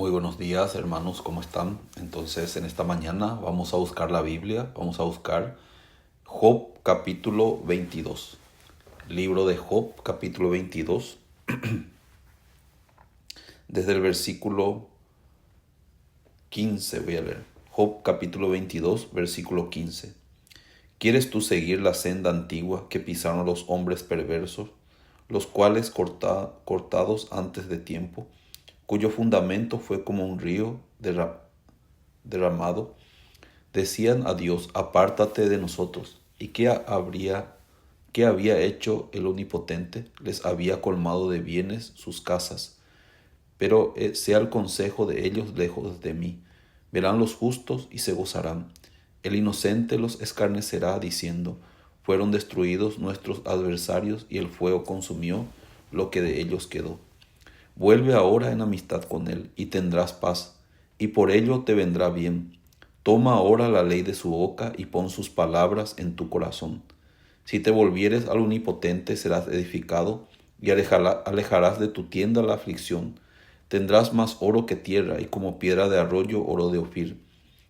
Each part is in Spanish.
Muy buenos días, hermanos, ¿cómo están? Entonces, en esta mañana vamos a buscar la Biblia, vamos a buscar Job capítulo 22. Libro de Job capítulo 22, desde el versículo 15 voy a leer. Job capítulo 22, versículo 15. ¿Quieres tú seguir la senda antigua que pisaron los hombres perversos, los cuales cortados antes de tiempo, cuyo fundamento fue como un río derramado? Decían a Dios: apártate de nosotros. ¿Y qué había hecho el Omnipotente? Les había colmado de bienes sus casas. Pero sea el consejo de ellos lejos de mí. Verán los justos y se gozarán. El inocente los escarnecerá diciendo: fueron destruidos nuestros adversarios y el fuego consumió lo que de ellos quedó. Vuelve ahora en amistad con él y tendrás paz, y por ello te vendrá bien. Toma ahora la ley de su boca y pon sus palabras en tu corazón. Si te volvieres al Omnipotente serás edificado y alejarás de tu tienda la aflicción. Tendrás más oro que tierra y como piedra de arroyo oro de Ofir.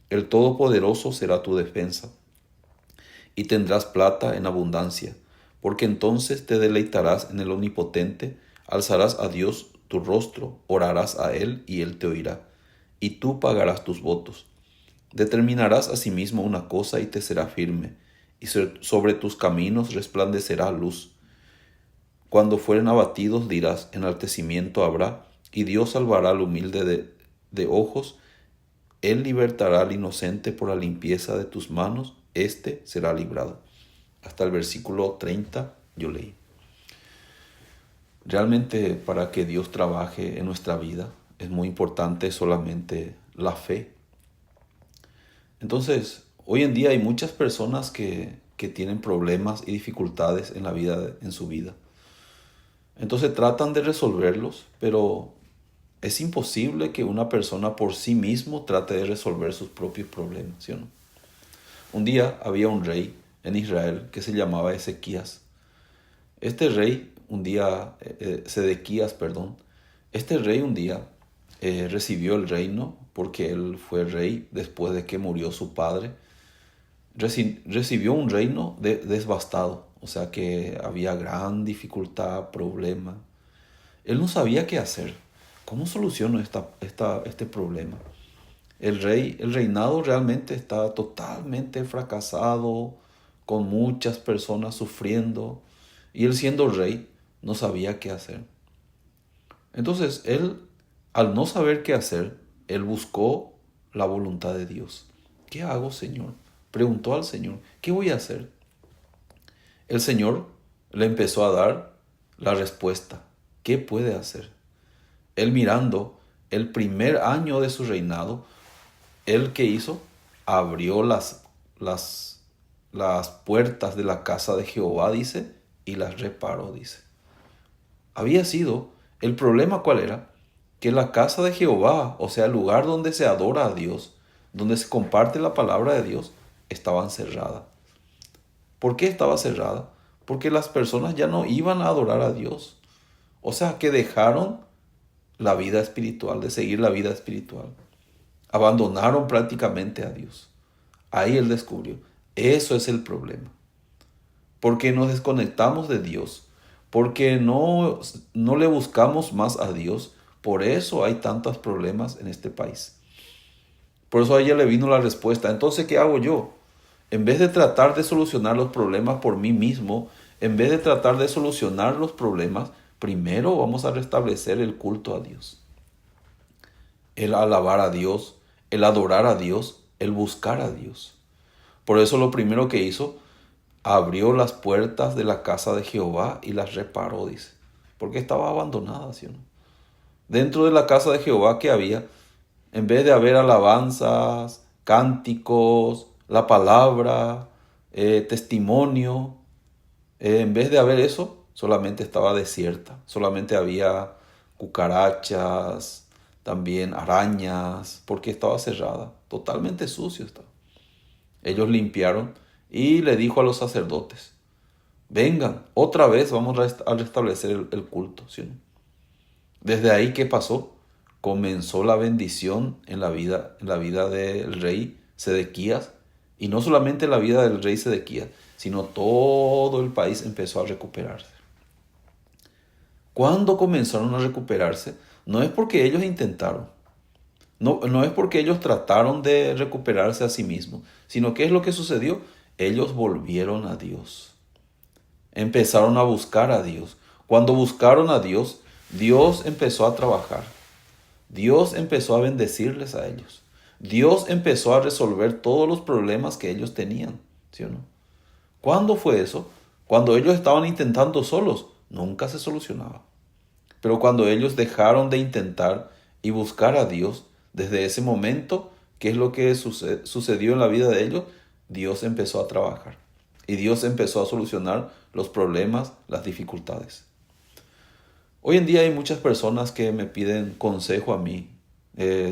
El Todopoderoso será tu defensa y tendrás plata en abundancia, porque entonces te deleitarás en el Omnipotente, alzarás a Dios tu rostro, orarás a Él y Él te oirá, y tú pagarás tus votos. Determinarás asimismo una cosa y te será firme, y sobre tus caminos resplandecerá luz. Cuando fueren abatidos dirás: enaltecimiento habrá, y Dios salvará al humilde de ojos. Él libertará al inocente por la limpieza de tus manos, éste será librado. Hasta el versículo 30 yo leí. Realmente para que Dios trabaje en nuestra vida es muy importante solamente la fe. Entonces, hoy en día hay muchas personas que tienen problemas y dificultades en la vida, en su vida. Entonces tratan de resolverlos, pero es imposible que una persona por sí mismo trate de resolver sus propios problemas, ¿sí o no? Un día había un rey en Israel que se llamaba Ezequías. Este rey un día, Sedequías, perdón, este rey un día recibió el reino porque él fue rey después de que murió su padre. Recibió un reino devastado, o sea que había gran dificultad, problema. Él no sabía qué hacer. ¿Cómo soluciono este problema? El reinado realmente está totalmente fracasado, con muchas personas sufriendo, y él siendo rey no sabía qué hacer. Entonces él, al no saber qué hacer, él buscó la voluntad de Dios. ¿Qué hago, Señor? Preguntó al Señor: ¿qué voy a hacer? El Señor le empezó a dar la respuesta. ¿Qué puede hacer? Él, mirando el primer año de su reinado, ¿él qué hizo? Abrió las puertas de la casa de Jehová, dice, y las reparó, dice. Había sido, el problema ¿cuál era? Que la casa de Jehová, o sea, el lugar donde se adora a Dios, donde se comparte la palabra de Dios, estaba cerrada. ¿Por qué estaba cerrada? Porque las personas ya no iban a adorar a Dios. O sea, que dejaron la vida espiritual, de seguir la vida espiritual. Abandonaron prácticamente a Dios. Ahí él descubrió. Eso es el problema. Porque nos desconectamos de Dios. Porque no le buscamos más a Dios. Por eso hay tantos problemas en este país. Por eso a ella le vino la respuesta. Entonces, ¿qué hago yo? En vez de tratar de solucionar los problemas por mí mismo, en vez de tratar de solucionar los problemas, primero vamos a restablecer el culto a Dios. El alabar a Dios, el adorar a Dios, el buscar a Dios. Por eso lo primero que hizo, abrió las puertas de la casa de Jehová y las reparó, dice. Porque estaba abandonada, ¿sí o no? Dentro de la casa de Jehová que había, en vez de haber alabanzas, cánticos, la palabra, testimonio, en vez de haber eso, solamente estaba desierta. Solamente había cucarachas, también arañas, porque estaba cerrada. Totalmente sucio estaba. Ellos limpiaron y le dijo a los sacerdotes: vengan, otra vez vamos a restablecer el culto, ¿sí o no? Desde ahí, ¿qué pasó? comenzó la bendición en la vida del rey Sedequías, y no solamente en la vida del rey Sedequías, sino todo el país empezó a recuperarse. Cuando comenzaron a recuperarse, no es porque ellos intentaron, no es porque ellos trataron de recuperarse a sí mismos, sino que es lo que sucedió. Ellos volvieron a Dios. Empezaron a buscar a Dios. Cuando buscaron a Dios, Dios empezó a trabajar. Dios empezó a bendecirles a ellos. Dios empezó a resolver todos los problemas que ellos tenían, ¿sí o no? ¿Cuándo fue eso? Cuando ellos estaban intentando solos, nunca se solucionaba. Pero cuando ellos dejaron de intentar y buscar a Dios, desde ese momento, ¿qué es lo que sucedió en la vida de ellos? Dios empezó a trabajar. Y Dios empezó a solucionar los problemas, las dificultades. Hoy en día hay muchas personas que me piden consejo a mí.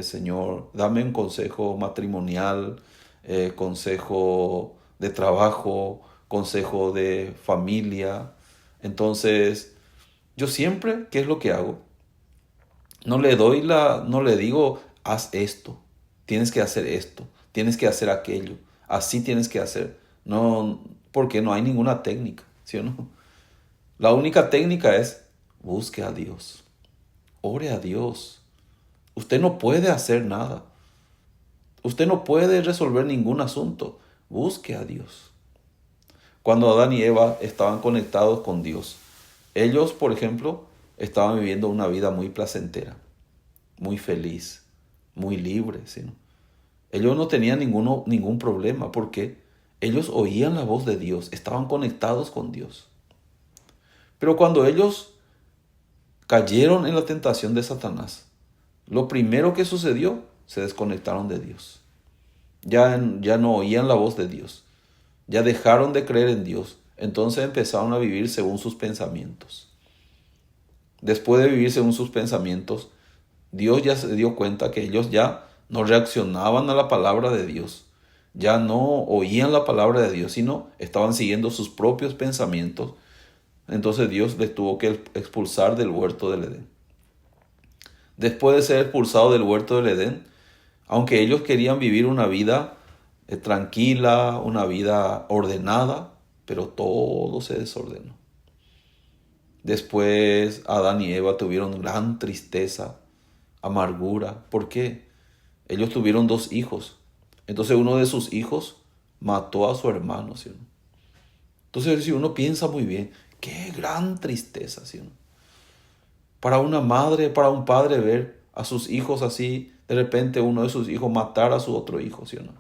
Señor, dame un consejo matrimonial, consejo de trabajo, consejo de familia. Entonces, yo siempre, ¿qué es lo que hago? No le digo, haz esto, tienes que hacer esto, tienes que hacer aquello, así tienes que hacer. No, porque no hay ninguna técnica, ¿sí o no? La única técnica es busque a Dios, ore a Dios. Usted no puede hacer nada. Usted no puede resolver ningún asunto. Busque a Dios. Cuando Adán y Eva estaban conectados con Dios, ellos, por ejemplo, estaban viviendo una vida muy placentera, muy feliz, muy libre, ¿sí? Ellos no tenían ningún problema porque ellos oían la voz de Dios, estaban conectados con Dios. Pero cuando ellos cayeron en la tentación de Satanás, lo primero que sucedió, se desconectaron de Dios. Ya no oían la voz de Dios. Ya dejaron de creer en Dios. Entonces empezaron a vivir según sus pensamientos. Después de vivir según sus pensamientos, Dios ya se dio cuenta que ellos ya no reaccionaban a la palabra de Dios. Ya no oían la palabra de Dios, sino estaban siguiendo sus propios pensamientos. Entonces Dios les tuvo que expulsar del huerto del Edén. Después de ser expulsados del huerto del Edén, aunque ellos querían vivir una vida tranquila, una vida ordenada, pero todo se desordenó. Después Adán y Eva tuvieron gran tristeza, amargura. ¿Por qué? Ellos tuvieron 2 hijos. Entonces uno de sus hijos mató a su hermano, ¿sí o no? Entonces si uno piensa muy bien, qué gran tristeza, ¿sí o no? Para una madre, para un padre ver a sus hijos así, de repente uno de sus hijos matar a su otro hijo, ¿sí o no?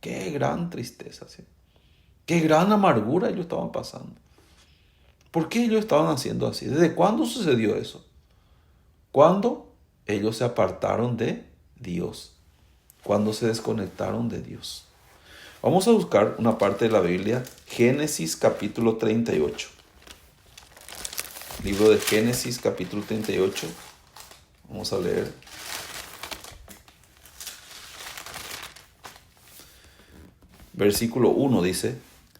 Qué gran tristeza, ¿sí? Qué gran amargura ellos estaban pasando. ¿Por qué ellos estaban haciendo así? ¿Desde cuándo sucedió eso? Cuando ellos se apartaron de Dios, cuando se desconectaron de Dios. Vamos a buscar una parte de la Biblia, Génesis capítulo 38. Libro de Génesis capítulo 38. Vamos a leer. Versículo 1 dice: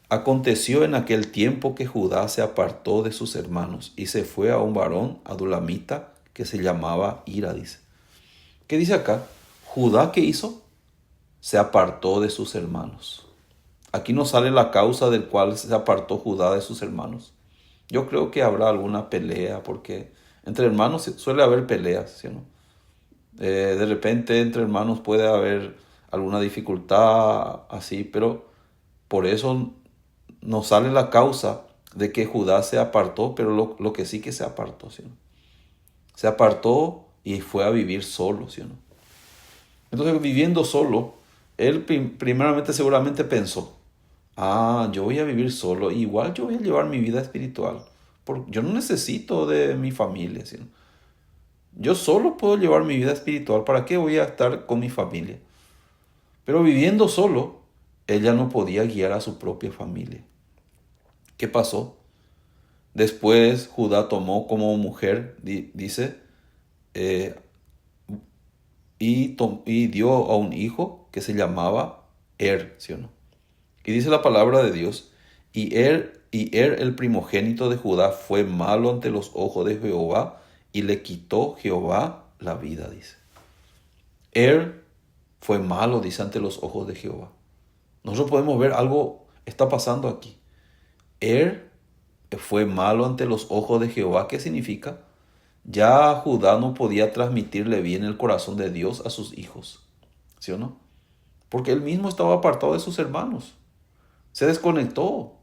Aconteció en aquel tiempo que Judá se apartó de sus hermanos y se fue a un varón adulamita que se llamaba Hira, dice. ¿Qué dice acá? Judá, ¿qué hizo? Se apartó de sus hermanos. Aquí no sale la causa del cual se apartó Judá de sus hermanos. Yo creo que habrá alguna pelea, porque entre hermanos suele haber peleas, ¿sí o no? De repente entre hermanos puede haber alguna dificultad así, pero por eso no sale la causa de que Judá se apartó, pero lo que sí que se apartó, ¿sí o no? Se apartó y fue a vivir solo, ¿sí o no? Entonces, viviendo solo, él primeramente seguramente pensó, yo voy a vivir solo, igual yo voy a llevar mi vida espiritual, porque yo no necesito de mi familia, ¿sí? Yo solo puedo llevar mi vida espiritual, ¿para qué voy a estar con mi familia? Pero viviendo solo, él ya no podía guiar a su propia familia. ¿Qué pasó? Después Judá tomó como mujer, dice, y dio a un hijo que se llamaba ¿sí o no? Y dice la palabra de Dios, y el primogénito de Judá fue malo ante los ojos de Jehová, y le quitó Jehová la vida, dice. Er fue malo, dice, ante los ojos de Jehová. Nosotros podemos ver algo está pasando aquí. Er fue malo ante los ojos de Jehová. ¿Qué significa? Ya Judá no podía transmitirle bien el corazón de Dios a sus hijos. ¿Sí o no? Porque él mismo estaba apartado de sus hermanos. Se desconectó.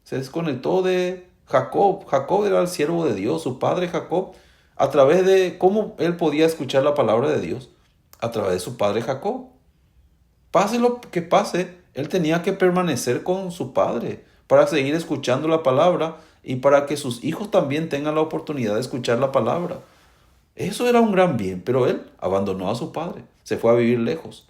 Se desconectó de Jacob. Jacob era el siervo de Dios. Su padre Jacob, a través de cómo él podía escuchar la palabra de Dios, a través de su padre Jacob. Pase lo que pase, él tenía que permanecer con su padre para seguir escuchando la palabra y para que sus hijos también tengan la oportunidad de escuchar la palabra. Eso era un gran bien, pero él abandonó a su padre, se fue a vivir lejos.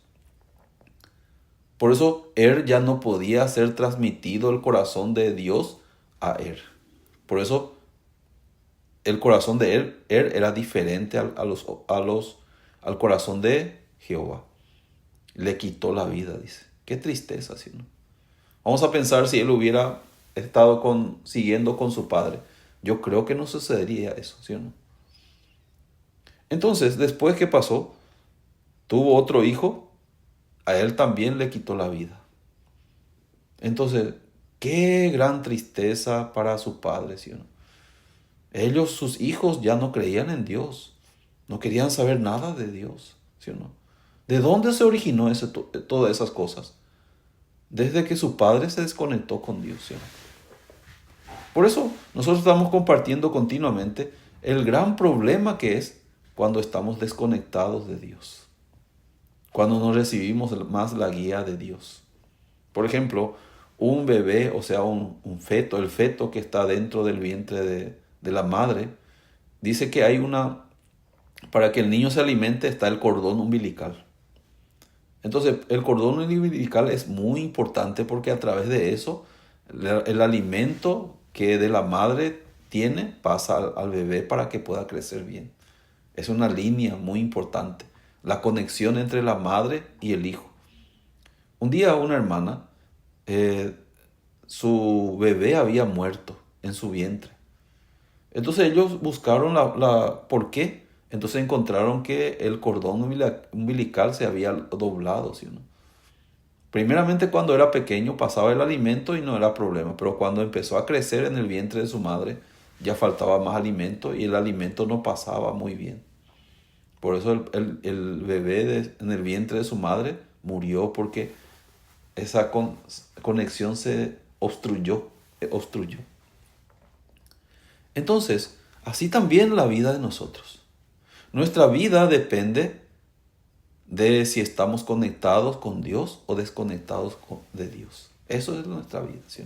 Por eso ya no podía ser transmitido el corazón de Dios a Por eso el corazón de era diferente al corazón de Jehová. Le quitó la vida, dice. Qué tristeza, ¿sí, no? Vamos a pensar si él hubiera estado siguiendo con su padre. Yo creo que no sucedería eso, ¿sí o no? Entonces, después que pasó, tuvo otro hijo, a él también le quitó la vida. Entonces, qué gran tristeza para su padre, ¿sí o no? Ellos, sus hijos, ya no creían en Dios. No querían saber nada de Dios, ¿sí o no? ¿De dónde se originó todas esas cosas? Desde que su padre se desconectó con Dios, ¿sí o no? Por eso nosotros estamos compartiendo continuamente el gran problema que es cuando estamos desconectados de Dios. Cuando no recibimos más la guía de Dios. Por ejemplo, un bebé, o sea, un feto, el feto que está dentro del vientre de la madre, dice que para que el niño se alimente está el cordón umbilical. Entonces, el cordón umbilical es muy importante porque a través de eso, el alimento que de la madre tiene pasa al bebé para que pueda crecer bien. Es una línea muy importante, la conexión entre la madre y el hijo. Un día una hermana, su bebé había muerto en su vientre. Entonces ellos buscaron por qué. Entonces encontraron que el cordón umbilical se había doblado, ¿sí o no? Primeramente cuando era pequeño pasaba el alimento y no era problema, pero cuando empezó a crecer en el vientre de su madre ya faltaba más alimento y el alimento no pasaba muy bien. Por eso el bebé en el vientre de su madre murió porque esa conexión se obstruyó. Entonces, así también la vida de nosotros. Nuestra vida depende de si estamos conectados con Dios o desconectados de Dios. Eso es nuestra vida, ¿sí?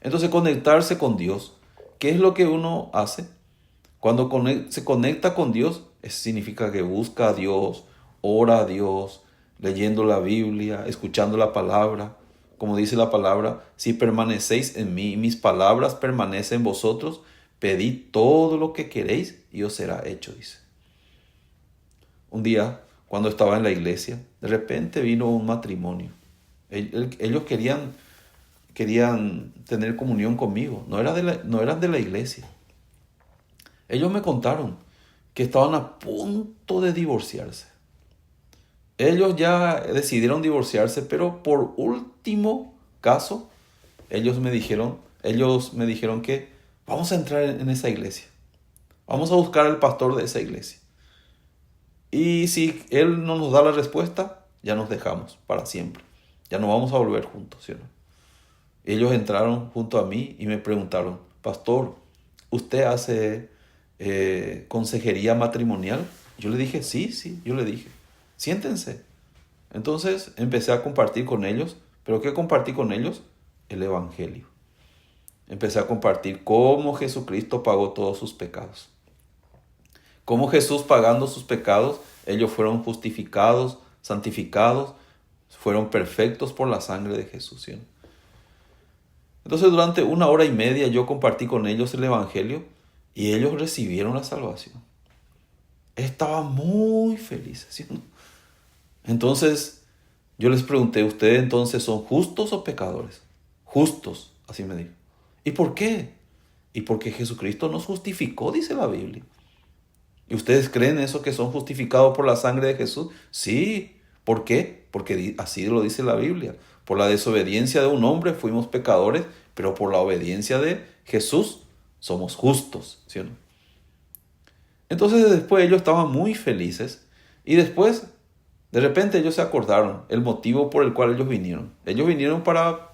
Entonces, conectarse con Dios, ¿qué es lo que uno hace? Cuando se conecta con Dios, eso significa que busca a Dios, ora a Dios, leyendo la Biblia, escuchando la palabra. Como dice la palabra, si permanecéis en mí y mis palabras permanecen en vosotros, pedid todo lo que queréis y os será hecho, dice. Un día, cuando estaba en la iglesia, de repente vino un matrimonio. Ellos querían tener comunión conmigo, no eran de la iglesia. Ellos me contaron que estaban a punto de divorciarse. Ellos ya decidieron divorciarse, pero por último caso, ellos me dijeron que vamos a entrar en esa iglesia. Vamos a buscar al pastor de esa iglesia. Y si él no nos da la respuesta, ya nos dejamos para siempre. Ya no vamos a volver juntos, ¿sí o no? Ellos entraron junto a mí y me preguntaron, pastor, ¿usted hace consejería matrimonial? Yo le dije, sí, yo le dije, siéntense. Entonces empecé a compartir con ellos, pero ¿qué compartí con ellos? El evangelio. Empecé a compartir cómo Jesucristo pagó todos sus pecados. Cómo Jesús pagando sus pecados, ellos fueron justificados, santificados, fueron perfectos por la sangre de Jesús, ¿sí? Entonces durante 1 hora y media yo compartí con ellos el evangelio y ellos recibieron la salvación. Estaban muy felices, ¿sí? Entonces yo les pregunté, ¿ustedes entonces son justos o pecadores? Justos, así me dijo. ¿Y por qué? Y porque Jesucristo nos justificó, dice la Biblia. ¿Y ustedes creen eso que son justificados por la sangre de Jesús? Sí. ¿Por qué? Porque así lo dice la Biblia. Por la desobediencia de un hombre fuimos pecadores, pero por la obediencia de Jesús somos justos, ¿sí o no? Entonces después ellos estaban muy felices y después de repente ellos se acordaron el motivo por el cual ellos vinieron. Ellos vinieron para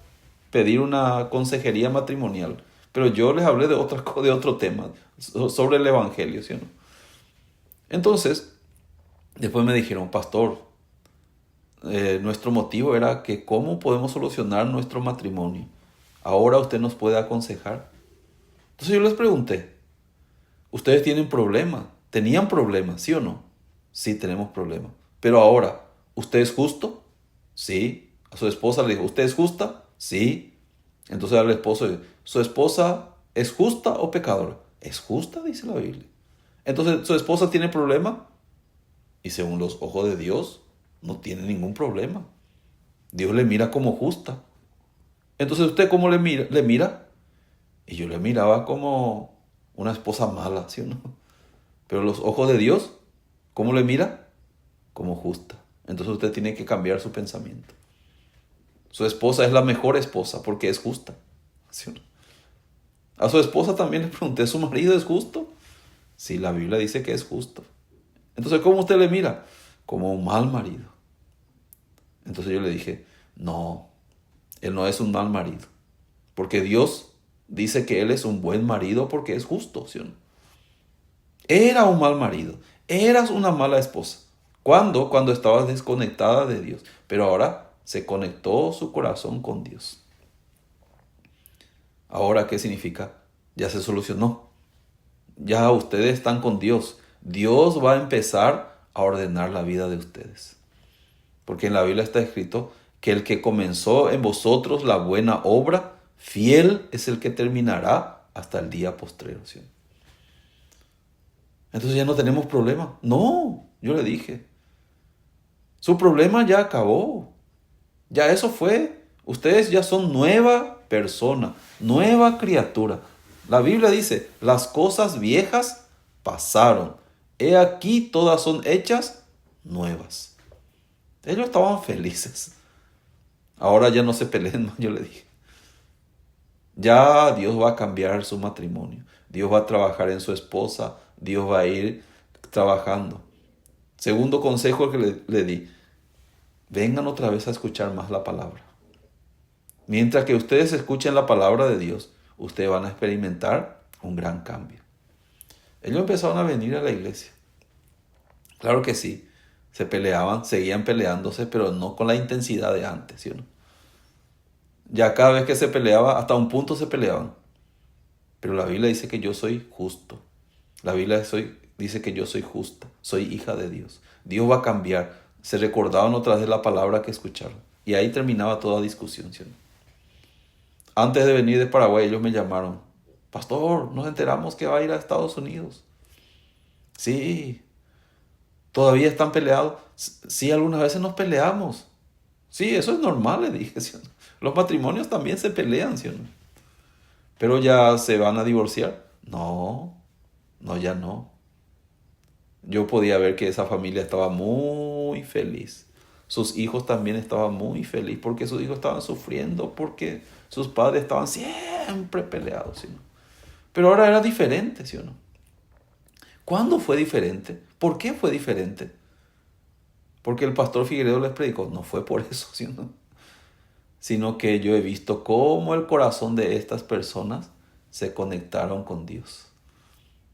pedir una consejería matrimonial, pero yo les hablé de de otro tema, sobre el evangelio, ¿sí o no? Entonces, después me dijeron, pastor, nuestro motivo era que cómo podemos solucionar nuestro matrimonio. Ahora usted nos puede aconsejar. Entonces yo les pregunté, ¿ustedes tienen problemas? ¿Tenían problemas, sí o no? Sí, tenemos problemas. Pero ahora, ¿usted es justo? Sí. A su esposa le dijo, ¿usted es justa? Sí. Entonces al esposo, ¿su esposa es justa o pecadora? Es justa, dice la Biblia. Entonces, ¿su esposa tiene problema? Y según los ojos de Dios, no tiene ningún problema. Dios le mira como justa. Entonces, ¿usted cómo le mira? ¿Le mira? Y yo le miraba como una esposa mala, ¿sí o no? Pero los ojos de Dios, ¿cómo le mira? Como justa. Entonces usted tiene que cambiar su pensamiento. Su esposa es la mejor esposa porque es justa, ¿sí o no? A su esposa también le pregunté, ¿su marido es justo? Sí, la Biblia dice que es justo. Entonces, ¿cómo usted le mira? Como un mal marido. Entonces yo le dije, no, él no es un mal marido. Porque Dios dice que él es un buen marido porque es justo, ¿sí o no? Era un mal marido, eras una mala esposa. ¿Cuándo? Cuando estabas desconectada de Dios. Pero ahora se conectó su corazón con Dios. Ahora, ¿qué significa? Ya se solucionó. Ya ustedes están con Dios. Dios va a empezar a ordenar la vida de ustedes. Porque en la Biblia está escrito que el que comenzó en vosotros la buena obra, fiel es el que terminará hasta el día postrero, ¿sí? Entonces ya no tenemos problema. No, yo le dije, su problema ya acabó. Ya eso fue. Ustedes ya son nueva persona, nueva criatura. La Biblia dice, las cosas viejas pasaron. He aquí todas son hechas nuevas. Ellos estaban felices. Ahora ya no se peleen más, yo le dije. Ya Dios va a cambiar su matrimonio. Dios va a trabajar en su esposa. Dios va a ir trabajando. Segundo consejo que le di. Vengan otra vez a escuchar más la palabra. Mientras que ustedes escuchen la palabra de Dios, ustedes van a experimentar un gran cambio. Ellos empezaron a venir a la iglesia. Claro que sí. Se peleaban, seguían peleándose, pero no con la intensidad de antes, ¿sí o no? Ya cada vez que se peleaba, hasta un punto se peleaban. Pero la Biblia dice que yo soy justo. La Biblia dice que yo soy justa. Soy hija de Dios. Dios va a cambiar. Se recordaban otra vez la palabra que escucharon. Y ahí terminaba toda discusión, ¿sí o no? Antes de venir de Paraguay, ellos me llamaron. Pastor, nos enteramos que va a ir a Estados Unidos. Sí, todavía están peleados. Sí, algunas veces nos peleamos. Sí, eso es normal, le dije, ¿sí o no? Los matrimonios también se pelean, ¿sí o no? Pero ya se van a divorciar. No, no, ya no. Yo podía ver que esa familia estaba muy feliz. Sus hijos también estaban muy felices porque sus hijos estaban sufriendo, porque sus padres estaban siempre peleados, ¿sí o no? Pero ahora era diferente, ¿sí o no? ¿Cuándo fue diferente? ¿Por qué fue diferente? Porque el pastor Figueredo les predicó. No fue por eso, ¿sí o no? Sino que yo he visto cómo el corazón de estas personas se conectaron con Dios.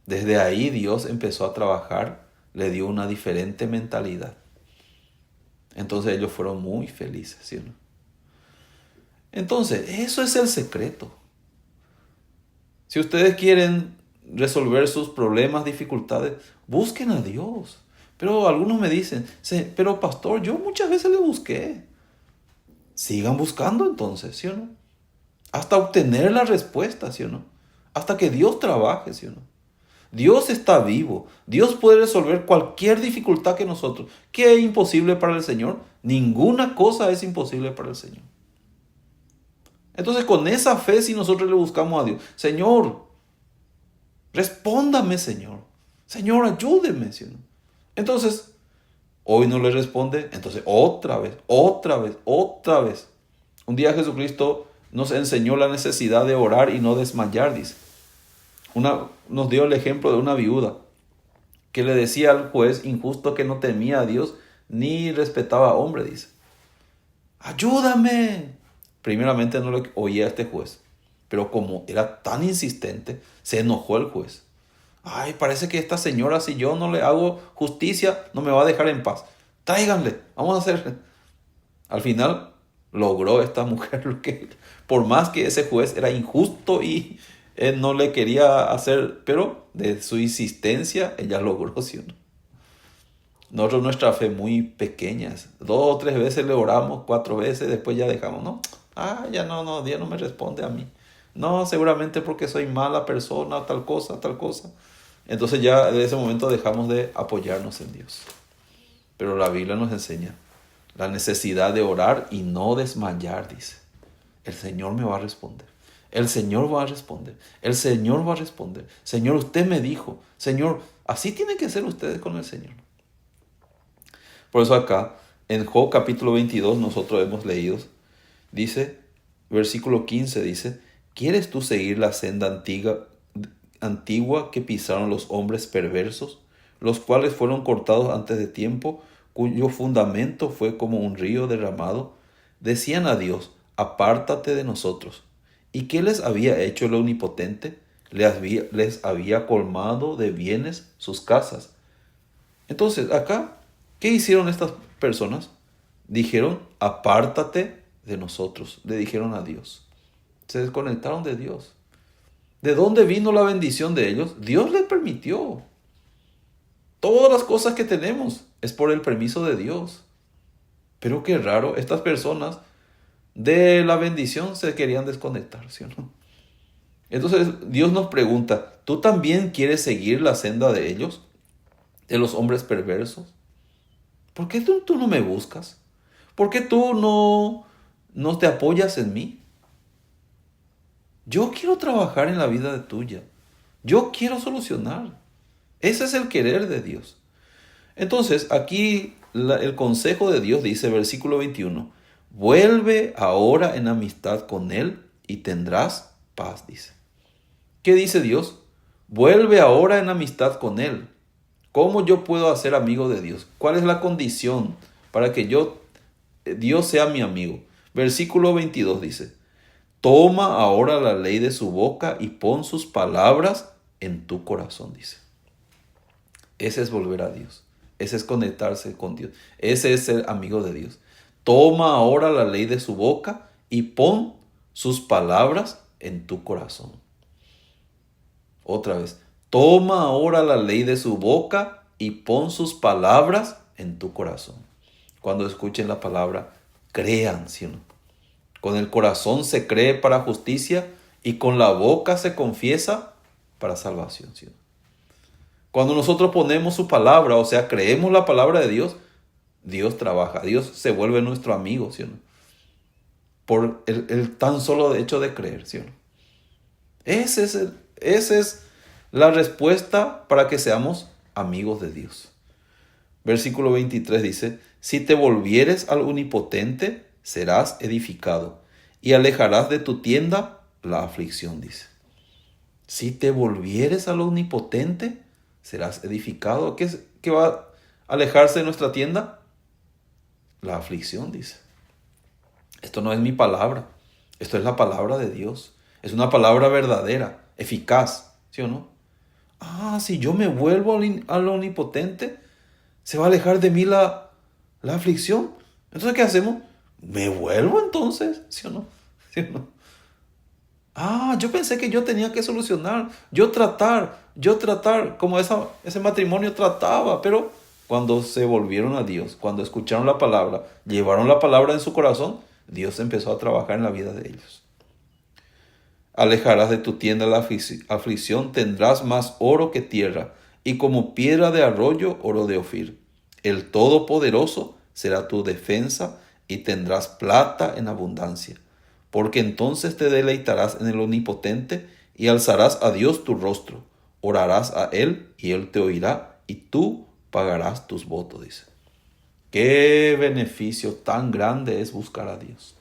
Desde ahí Dios empezó a trabajar, le dio una diferente mentalidad. Entonces ellos fueron muy felices, ¿sí o no? Entonces, eso es el secreto. Si ustedes quieren resolver sus problemas, dificultades, busquen a Dios. Pero algunos me dicen, pero pastor, yo muchas veces le busqué. Sigan buscando entonces, ¿sí o no? Hasta obtener la respuesta, ¿sí o no? Hasta que Dios trabaje, ¿sí o no? Dios está vivo. Dios puede resolver cualquier dificultad que nosotros. ¿Qué es imposible para el Señor? Ninguna cosa es imposible para el Señor. Entonces, con esa fe, si nosotros le buscamos a Dios, Señor, respóndame, Señor. Señor, ayúdeme. ¿Sí o no? Entonces, hoy no le responde, entonces otra vez, otra vez, otra vez. Un día Jesucristo nos enseñó la necesidad de orar y no desmayar, dice. Nos dio el ejemplo de una viuda que le decía al juez injusto que no temía a Dios ni respetaba a hombre, dice. ¡Ayúdame! Primeramente no le oía a este juez, pero como era tan insistente, se enojó el juez. Ay, parece que esta señora, si yo no le hago justicia, no me va a dejar en paz. Tráiganle, vamos a hacer. Al final logró esta mujer lo que, por más que ese juez era injusto y él no le quería hacer, pero de su insistencia ella logró, ¿sí o no? Nosotros nuestra fe muy pequeña. 2 o 3 veces le oramos, 4 veces, después ya dejamos, ¿no? Ya no, Dios no me responde a mí. No, seguramente porque soy mala persona, tal cosa, tal cosa. Entonces ya en ese momento dejamos de apoyarnos en Dios. Pero la Biblia nos enseña la necesidad de orar y no desmayar, dice. El Señor me va a responder. El Señor va a responder. El Señor va a responder. Señor, usted me dijo. Señor, así tienen que ser ustedes con el Señor. Por eso acá, en Job capítulo 22, nosotros hemos leído, dice, versículo 15 dice, ¿quieres tú seguir la senda antigua que pisaron los hombres perversos, los cuales fueron cortados antes de tiempo, cuyo fundamento fue como un río derramado? Decían a Dios, apártate de nosotros. ¿Y qué les había hecho el Omnipotente? Les había colmado de bienes sus casas. Entonces, acá, ¿qué hicieron estas personas? Dijeron, apártate de nosotros. Le dijeron a Dios. Se desconectaron de Dios. ¿De dónde vino la bendición de ellos? Dios les permitió. Todas las cosas que tenemos es por el permiso de Dios. Pero qué raro, estas personas de la bendición se querían desconectar, ¿sí o no? Entonces Dios nos pregunta, ¿tú también quieres seguir la senda de ellos? ¿De los hombres perversos? ¿Por qué tú no me buscas? ¿Por qué tú no te apoyas en mí? Yo quiero trabajar en la vida tuya. Yo quiero solucionar. Ese es el querer de Dios. Entonces, aquí el consejo de Dios dice, versículo 21, vuelve ahora en amistad con Él y tendrás paz, dice. ¿Qué dice Dios? Vuelve ahora en amistad con Él. ¿Cómo yo puedo hacer amigo de Dios? ¿Cuál es la condición para que Dios sea mi amigo? Versículo 22 dice, toma ahora la ley de su boca y pon sus palabras en tu corazón, dice. Ese es volver a Dios. Ese es conectarse con Dios. Ese es ser amigo de Dios. Toma ahora la ley de su boca y pon sus palabras en tu corazón. Otra vez. Toma ahora la ley de su boca y pon sus palabras en tu corazón. Cuando escuchen la palabra, crean, ¿sí o no? Con el corazón se cree para justicia y con la boca se confiesa para salvación, ¿sí o no? Cuando nosotros ponemos su palabra, o sea, creemos la palabra de Dios, Dios trabaja, Dios se vuelve nuestro amigo, ¿sí o no? Por el tan solo hecho de creer, ¿sí o no? Esa es la respuesta para que seamos amigos de Dios. Versículo 23 dice, si te volvieres al Omnipotente, serás edificado y alejarás de tu tienda la aflicción, dice. Si te volvieres al Omnipotente, serás edificado. ¿Qué va a alejarse de nuestra tienda? La aflicción, dice. Esto no es mi palabra. Esto es la palabra de Dios. Es una palabra verdadera, eficaz, ¿sí o no? Si yo me vuelvo al Omnipotente, se va a alejar de mí la aflicción. Entonces, ¿qué hacemos? ¿Me vuelvo entonces? ¿Sí o no? ¿Sí o no? Yo pensé que yo tenía que solucionar, yo tratar, como ese matrimonio trataba, pero cuando se volvieron a Dios, cuando escucharon la palabra, llevaron la palabra en su corazón, Dios empezó a trabajar en la vida de ellos. Alejarás de tu tienda la aflicción, tendrás más oro que tierra, y como piedra de arroyo, oro de Ofir. El Todopoderoso será tu defensa, y tendrás plata en abundancia. Porque entonces te deleitarás en el Omnipotente y alzarás a Dios tu rostro. orarás a Él y Él te oirá y tú pagarás tus votos, dice. Qué beneficio tan grande es buscar a Dios.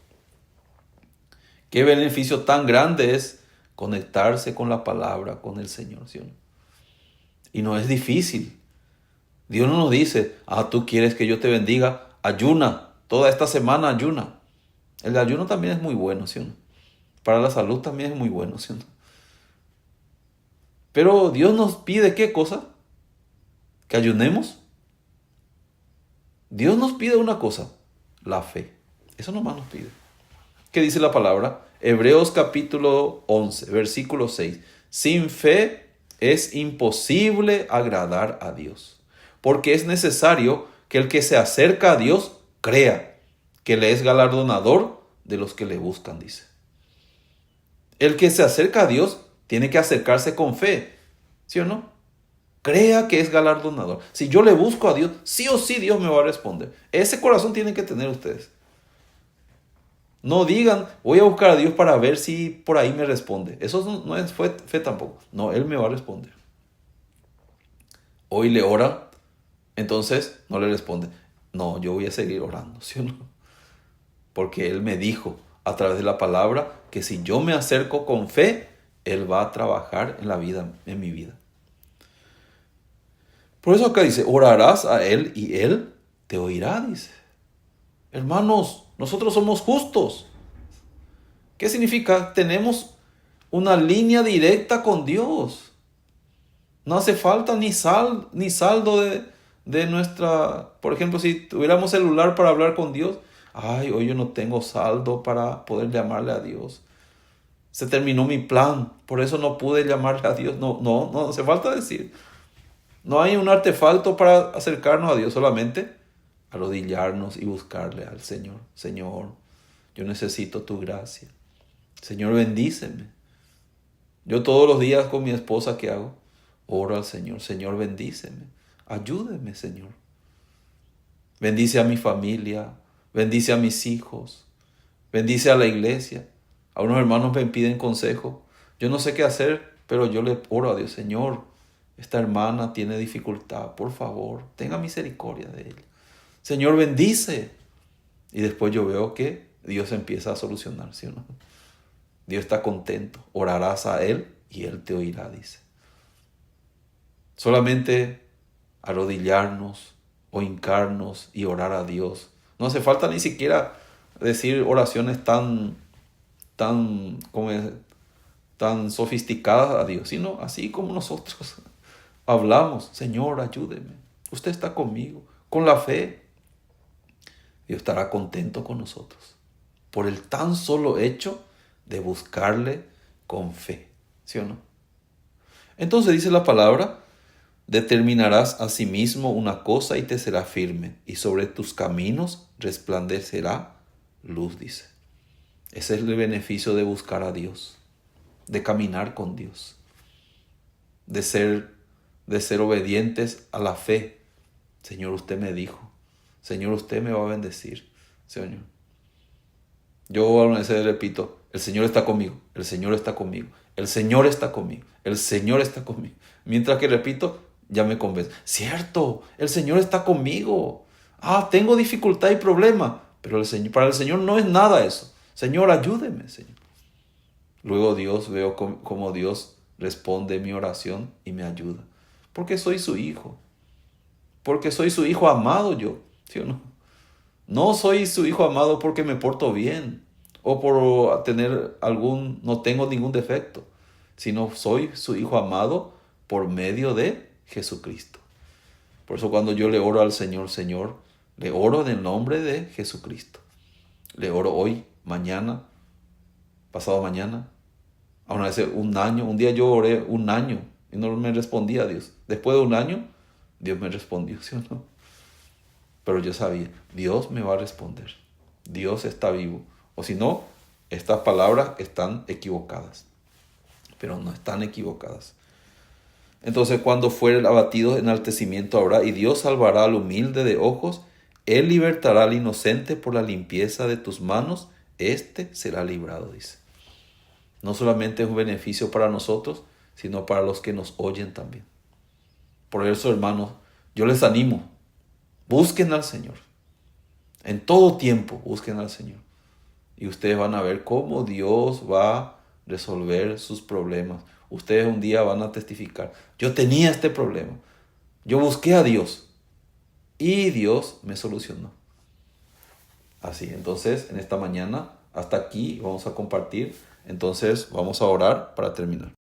Qué beneficio tan grande es conectarse con la palabra, con el Señor, ¿sí o no? Y no es difícil. Dios no nos dice, tú quieres que yo te bendiga, ayuna, toda esta semana ayuna. El ayuno también es muy bueno, ¿sí o no? Para la salud también es muy bueno, ¿sí o no? Pero Dios nos pide ¿qué cosa? Que ayunemos. Dios nos pide una cosa, la fe. Eso nomás nos pide. ¿Qué dice la palabra? Hebreos capítulo 11, versículo 6. Sin fe es imposible agradar a Dios, porque es necesario que el que se acerca a Dios crea que le es galardonador de los que le buscan, dice. El que se acerca a Dios tiene que acercarse con fe, ¿sí o no? Crea que es galardonador. Si yo le busco a Dios, sí o sí Dios me va a responder. Ese corazón tienen que tener ustedes. No digan, voy a buscar a Dios para ver si por ahí me responde. Eso no es fe tampoco. No, Él me va a responder. Hoy le ora, entonces no le responde. No, yo voy a seguir orando, ¿sí o no? Porque Él me dijo a través de la palabra que si yo me acerco con fe, Él va a trabajar en la vida, en mi vida. Por eso acá dice, orarás a Él y Él te oirá, dice. Hermanos, nosotros somos justos. ¿Qué significa? Tenemos una línea directa con Dios. No hace falta ni saldo de nuestra... Por ejemplo, si tuviéramos celular para hablar con Dios, hoy yo no tengo saldo para poder llamarle a Dios. Se terminó mi plan, por eso no pude llamarle a Dios. No hace falta decir. No hay un artefacto para acercarnos a Dios, solamente arrodillarnos y buscarle al Señor. Señor, yo necesito tu gracia. Señor, bendíceme. Yo todos los días con mi esposa, ¿qué hago? Oro al Señor. Señor, bendíceme. Ayúdeme, Señor. Bendice a mi familia. Bendice a mis hijos. Bendice a la iglesia. A unos hermanos me piden consejo. Yo no sé qué hacer, pero yo le oro a Dios. Señor, esta hermana tiene dificultad. Por favor, tenga misericordia de ella. Señor, bendice. Y después yo veo que Dios empieza a solucionar, ¿sí o no? Dios está contento. Orarás a Él y Él te oirá, dice. Solamente arrodillarnos o hincarnos y orar a Dios. No hace falta ni siquiera decir oraciones tan sofisticadas a Dios, sino así como nosotros hablamos. Señor, ayúdeme. Usted está conmigo. Con la fe, Dios estará contento con nosotros. Por el tan solo hecho de buscarle con fe. ¿Sí o no? Entonces dice la palabra, determinarás a sí mismo una cosa y te será firme, y sobre tus caminos resplandecerá luz, dice. Ese es el beneficio de buscar a Dios, de caminar con Dios, de ser obedientes a la fe. Señor, usted me dijo. Señor, usted me va a bendecir. Señor. Yo a veces repito, el Señor está conmigo, el Señor está conmigo, el Señor está conmigo, el Señor está conmigo. Mientras que repito, ya me convence. Cierto, el Señor está conmigo. Tengo dificultad y problema, pero para el Señor no es nada eso. Señor, ayúdeme, Señor. Luego veo cómo Dios responde mi oración y me ayuda. Porque soy su hijo. Porque soy su hijo amado yo, ¿sí o no? No soy su hijo amado porque me porto bien o por no tengo ningún defecto, sino soy su hijo amado por medio de Jesucristo. Por eso cuando yo le oro al Señor, Señor, le oro en el nombre de Jesucristo. Le oro hoy, mañana, pasado mañana, aún hace un año. Un día yo oré un año y no me respondía a Dios. Después de un año, Dios me respondió, ¿sí o no? Pero yo sabía, Dios me va a responder. Dios está vivo. O si no, estas palabras están equivocadas. Pero no están equivocadas. Entonces, cuando fuere abatido, enaltecimiento habrá, y Dios salvará al humilde de ojos. Él libertará al inocente por la limpieza de tus manos. Este será librado, dice. No solamente es un beneficio para nosotros, sino para los que nos oyen también. Por eso, hermanos, yo les animo, busquen al Señor. En todo tiempo busquen al Señor. Y ustedes van a ver cómo Dios va a resolver sus problemas. Ustedes un día van a testificar: yo tenía este problema, yo busqué a Dios y Dios me solucionó. Así, entonces, en esta mañana, hasta aquí vamos a compartir. Entonces, vamos a orar para terminar.